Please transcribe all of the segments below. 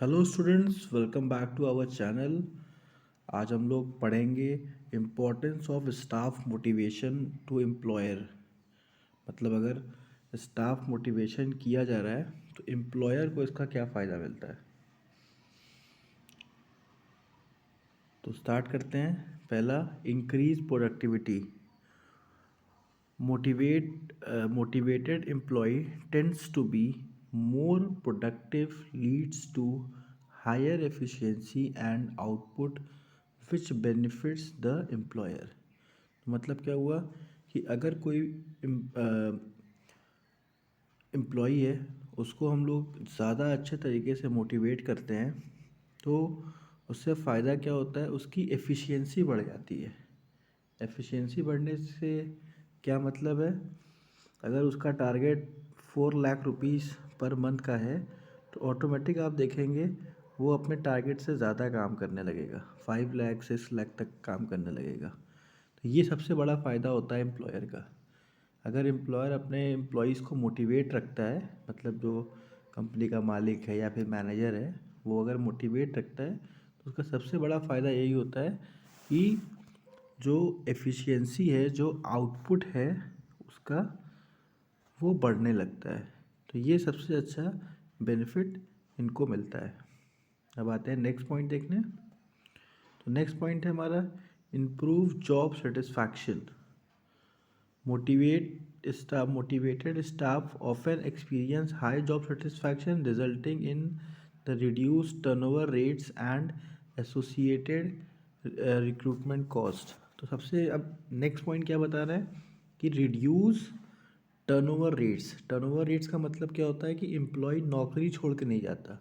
Hello students, welcome back to our channel. आज हम लोग पढ़ेंगे importance of staff motivation to employer. मतलब अगर स्टाफ मोटिवेशन किया जा रहा है तो एम्प्लॉयर को इसका क्या फ़ायदा मिलता है। तो स्टार्ट करते हैं। पहला, increase productivity. Motivated employee tends to be more productive, leads to higher efficiency and output, which benefits the employer। मतलब क्या हुआ कि अगर कोई एम्प्लॉई है, उसको हम लोग ज़्यादा अच्छे तरीके से मोटिवेट करते हैं तो उससे फ़ायदा क्या होता है, उसकी एफिशिएंसी बढ़ जाती है। एफिशिएंसी बढ़ने से क्या मतलब है, अगर उसका target 4 lakh rupees per month का है तो ऑटोमेटिक आप देखेंगे वो अपने टारगेट से ज़्यादा काम करने लगेगा, 5 लाख 6 लाख तक काम करने लगेगा। तो ये सबसे बड़ा फ़ायदा होता है एम्प्लॉयर का। अगर एम्प्लॉयर अपने एम्प्लॉयज़ को मोटिवेट रखता है, मतलब जो कंपनी का मालिक है या फिर मैनेजर है, वो अगर मोटिवेट रखता है तो उसका सबसे बड़ा फ़ायदा यही होता है कि जो एफिशिएंसी है, जो आउटपुट है उसका, वो बढ़ने लगता है। तो ये सबसे अच्छा बेनिफिट इनको मिलता है। अब आते हैं नेक्स्ट पॉइंट देखने। तो नेक्स्ट पॉइंट है हमारा improve job satisfaction. Motivated staff often experience high job satisfaction, resulting in the reduced turnover rates and associated recruitment cost। तो सबसे अब नेक्स्ट पॉइंट क्या बता रहा है कि reduce turnover rates. Turnover rates का मतलब क्या होता है कि एम्प्लॉय नौकरी छोड़ के नहीं जाता।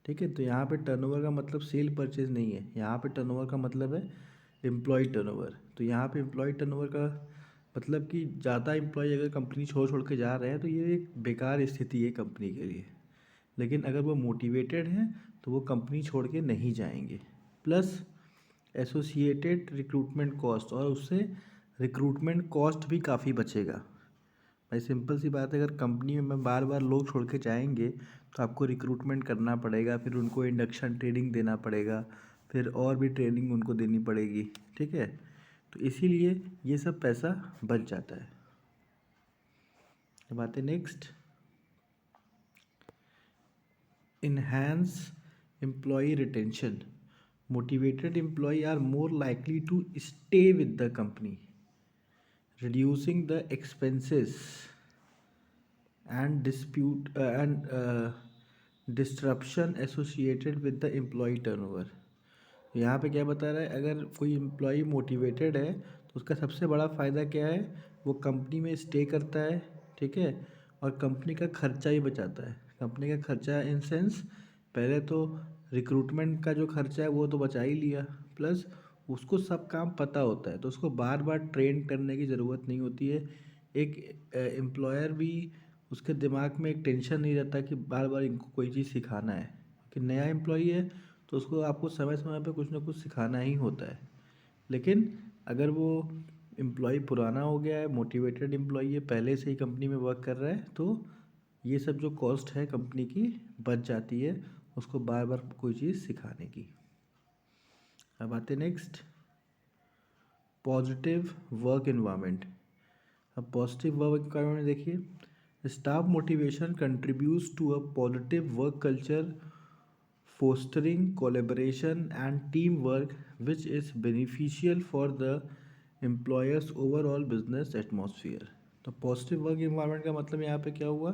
ठीक है, तो यहाँ पे टर्नओवर का मतलब सेल परचेज नहीं है, यहाँ पे टर्नओवर का मतलब है एम्प्लॉय टर्नओवर। तो यहाँ पे एम्प्लॉय टर्नओवर का मतलब कि ज़्यादा एम्प्लॉय अगर कंपनी छोड़ छोड़ के जा रहे हैं तो ये एक बेकार स्थिति है कंपनी के लिए। लेकिन अगर वो मोटिवेटेड हैं तो वो कंपनी छोड़ के नहीं जाएंगे। प्लस एसोसिएटेड रिक्रूटमेंट कॉस्ट, और उससे रिक्रूटमेंट कॉस्ट भी काफ़ी बचेगा। भाई सिंपल सी बात है, अगर कंपनी में बार बार लोग छोड़ के जाएंगे तो आपको रिक्रूटमेंट करना पड़ेगा, फिर उनको इंडक्शन ट्रेनिंग देना पड़ेगा, फिर और भी ट्रेनिंग उनको देनी पड़ेगी। ठीक है, तो इसीलिए ये सब पैसा बच जाता है। अब आते next, enhance employee retention. Motivated employee are more likely to stay with the company, reducing the expenses and disruption associated with the employee turnover। यहाँ पे क्या बता रहा है, अगर कोई एम्प्लॉई मोटिवेटेड है तो उसका सबसे बड़ा फ़ायदा क्या है, वो कंपनी में स्टे करता है। ठीक है, और कंपनी का खर्चा ही बचाता है। कंपनी का खर्चा इन सेंस, पहले तो रिक्रूटमेंट का जो खर्चा है वो तो बचा ही लिया, प्लस उसको सब काम पता होता है तो उसको बार बार ट्रेन करने की ज़रूरत नहीं होती है। एक एम्प्लॉयर भी, उसके दिमाग में एक टेंशन नहीं रहता कि बार बार इनको कोई चीज़ सिखाना है। कि नया एम्प्लॉई है तो उसको आपको समय समय पे कुछ ना कुछ सिखाना ही होता है। लेकिन अगर वो एम्प्लॉई पुराना हो गया है, मोटिवेटेड एम्प्लॉई है, पहले से ही कंपनी में वर्क कर रहा है, तो ये सब जो कॉस्ट है कंपनी की बच जाती है उसको बार बार कोई चीज़ सिखाने की। अब आते नेक्स्ट, पॉजिटिव वर्क इन्वायरमेंट। अब पॉजिटिव वर्क इन्वायरमेंट देखिए, staff motivation contributes to a positive work culture, fostering collaboration and teamwork, which is beneficial for the employer's overall business atmosphere। तो पॉजिटिव वर्क इन्वायरमेंट का मतलब यहाँ पे क्या हुआ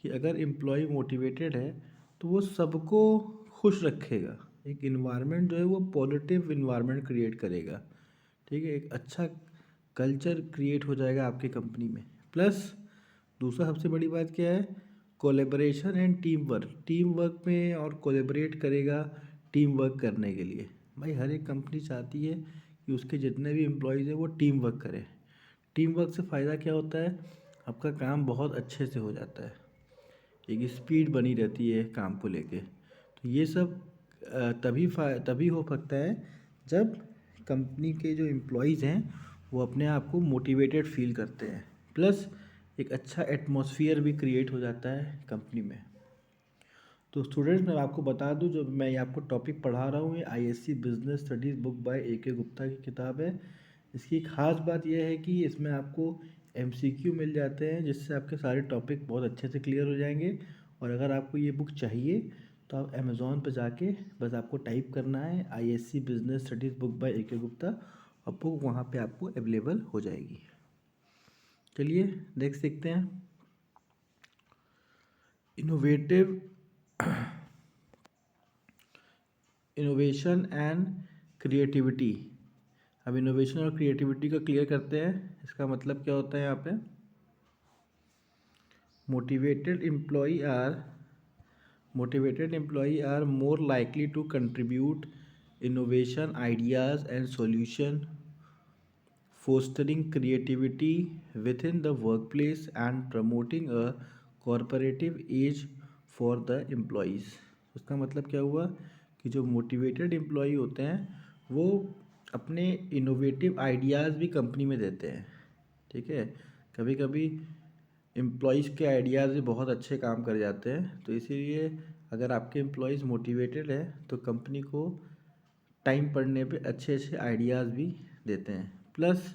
कि अगर एम्प्लॉय मोटिवेटेड है तो वो सबको खुश रखेगा। एक इन्वायरमेंट जो है वो पॉजिटिव इन्वायरमेंट क्रिएट करेगा। ठीक है, एक अच्छा कल्चर क्रिएट हो जाएगा आपकी कंपनी में। प्लस दूसरा सबसे बड़ी बात क्या है, collaboration and team work. Team work में और कोलेबरेट करेगा टीम वर्क करने के लिए। भाई हर एक कंपनी चाहती है कि उसके जितने भी एम्प्लॉयज़ हैं वो टीम वर्क करें। टीम वर्क से फ़ायदा क्या होता है, आपका काम बहुत अच्छे से हो जाता है, एक स्पीड बनी रहती है काम को लेके। तो ये सब तभी हो सकता है जब कंपनी के जो एम्प्लॉयज़ हैं वो अपने आप को मोटिवेटेड फील करते हैं, प्लस एक अच्छा एटमॉस्फेयर भी क्रिएट हो जाता है कंपनी में। तो स्टूडेंट्स मैं आपको बता दूं, जो मैं ये आपको टॉपिक पढ़ा रहा हूँ ये ISC business studies book by A K. Gupta की किताब है। इसकी खास बात यह है कि इसमें आपको एमसीक्यू मिल जाते हैं, जिससे आपके सारे टॉपिक बहुत अच्छे से क्लियर हो जाएंगे। और अगर आपको ये बुक चाहिए तो आप अमेज़ॉन पर जाके बस आपको टाइप करना है ISC business studies book by A K. Gupta, और बुक वहाँ पे आपको अवेलेबल हो जाएगी। चलिए नेक्स्ट देखते हैं। Innovation and creativity. अब इनोवेशन और क्रिएटिविटी को क्लियर करते हैं। इसका मतलब क्या होता है यहाँ पे? Motivated employee are more likely to contribute innovation ideas and solution, fostering creativity within the workplace and promoting a cooperative edge for the employees। उसका मतलब क्या हुआ कि जो मोटिवेटेड एम्प्लॉई होते हैं वो अपने इनोवेटिव आइडियाज़ भी कंपनी में देते हैं। ठीक है, कभी कभी एम्प्लॉयज़ के आइडियाज़ भी बहुत अच्छे काम कर जाते हैं, तो इसीलिए अगर आपके एम्प्लॉयज़ मोटिवेटेड है तो कंपनी को टाइम पढ़ने पे अच्छे अच्छे आइडियाज़ भी देते हैं, प्लस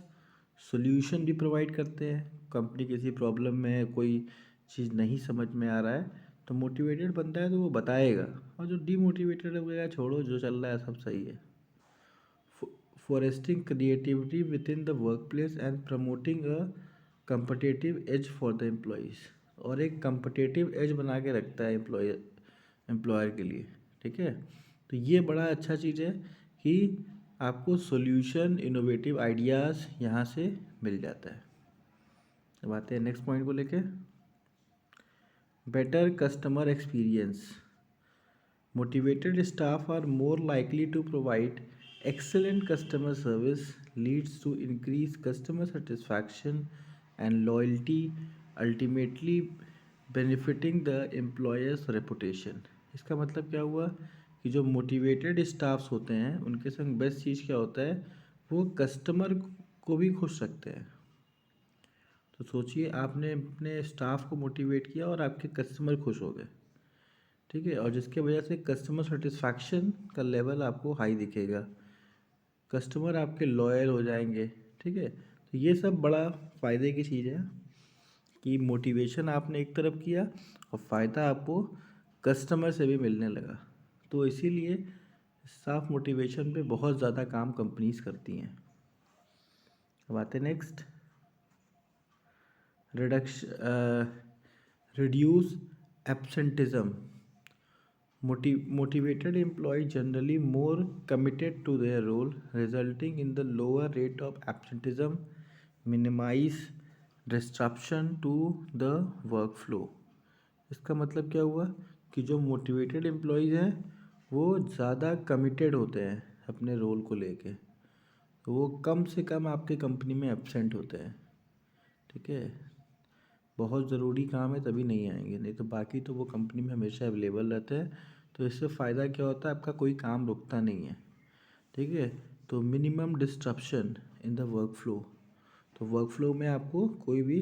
सॉल्यूशन भी प्रोवाइड करते हैं। कंपनी किसी प्रॉब्लम में है, कोई चीज़ नहीं समझ में आ रहा है, तो मोटिवेटेड बंदा है तो वो बताएगा, और जो डीमोटिवेटेड है वो कहेगा छोड़ो, जो चल रहा है सब सही है। Fostering creativity within the workplace and promoting a competitive edge for the employees. और एक कम्पटेटिव एज बना के रखता है एम्प्लॉयर के लिए। ठीक है, तो ये बड़ा अच्छा चीज़ है कि आपको सॉल्यूशन, इनोवेटिव आइडियाज़ यहाँ से मिल जाता है। अब आते हैं नेक्स्ट पॉइंट को लेके, better customer experience. Motivated staff are more likely to provide excellent customer service, leads to increased customer satisfaction and loyalty, ultimately benefiting the employer's reputation। इसका मतलब क्या हुआ कि जो मोटिवेटेड स्टाफ्स होते हैं उनके संग बेस्ट चीज़ क्या होता है, वो कस्टमर को भी खुश रखते हैं। तो सोचिए, आपने अपने स्टाफ को मोटिवेट किया और आपके कस्टमर खुश हो गए। ठीक है, और जिसके वजह से कस्टमर सेटिस्फैक्शन का लेवल आपको हाई दिखेगा, कस्टमर आपके लॉयल हो जाएंगे। ठीक है, तो ये सब बड़ा फ़ायदे की चीज़ है कि मोटिवेशन आपने एक तरफ किया और फ़ायदा आपको कस्टमर से भी मिलने लगा। तो इसीलिए स्टाफ मोटिवेशन पे बहुत ज़्यादा काम कंपनीज करती हैं। अब आते next, reduce absenteeism. Motivated employees generally more committed to their role, resulting in the lower rate of absenteeism, minimize disruption to the workflow। इसका मतलब क्या हुआ कि जो मोटिवेटेड एम्प्लॉयज़ हैं वो ज़्यादा कमिटेड होते हैं अपने रोल को लेके, तो वो कम से कम आपके कंपनी में एब्सेंट होते हैं। ठीक है, बहुत ज़रूरी काम है तभी नहीं आएंगे, नहीं तो बाकी तो वो कंपनी में हमेशा अवेलेबल रहते हैं। तो इससे फ़ायदा क्या होता है, आपका कोई काम रुकता नहीं है। ठीक है, तो minimum disruption in the work flow. तो वर्क फ्लो में आपको कोई भी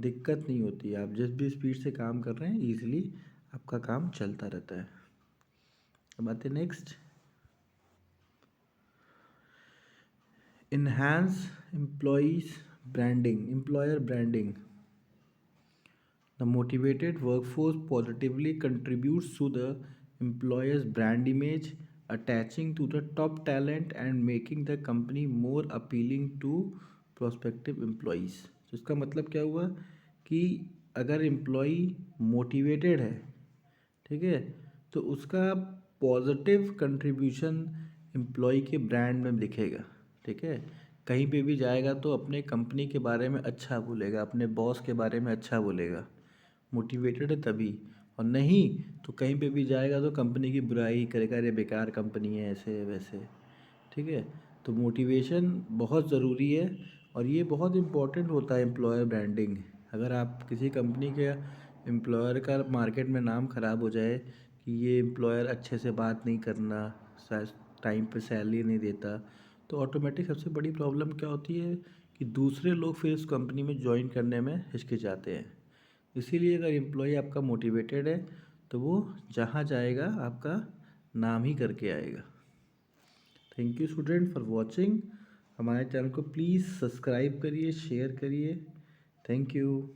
दिक्कत नहीं होती, आप जिस भी स्पीड से काम कर रहे हैं ईजिली आपका काम चलता रहता है। अब आते next, enhance employer branding. The motivated workforce positively contributes to the employer's brand image, attaching to the top talent and making the company more appealing to prospective employees। तो इसका मतलब क्या हुआ कि अगर एम्प्लॉई मोटिवेटेड है, ठीक है, तो उसका पॉजिटिव कंट्रीब्यूशन एम्प्लॉय के ब्रांड में दिखेगा। ठीक है, कहीं पे भी जाएगा तो अपने कंपनी के बारे में अच्छा बोलेगा, अपने बॉस के बारे में अच्छा बोलेगा, मोटिवेटेड है तभी। और नहीं तो कहीं पे भी जाएगा तो कंपनी की बुराई करेगा, अरे बेकार कंपनी है, ऐसे वैसे। ठीक है, तो मोटिवेशन बहुत ज़रूरी है और ये बहुत इम्पोर्टेंट होता है एम्प्लॉयर ब्रांडिंग। अगर आप किसी कंपनी के एम्प्लॉयर का मार्केट में नाम ख़राब हो जाए कि ये एम्प्लॉयर अच्छे से बात नहीं करना, टाइम पे सैलरी नहीं देता, तो ऑटोमेटिक सबसे बड़ी प्रॉब्लम क्या होती है कि दूसरे लोग फिर इस कंपनी में ज्वाइन करने में हिचकिचाते हैं। इसीलिए अगर एम्प्लॉय आपका मोटिवेटेड है तो वो जहाँ जाएगा आपका नाम ही करके आएगा। Thank you student for watching. हमारे चैनल को प्लीज़ सब्सक्राइब करिए, शेयर करिए। Thank you.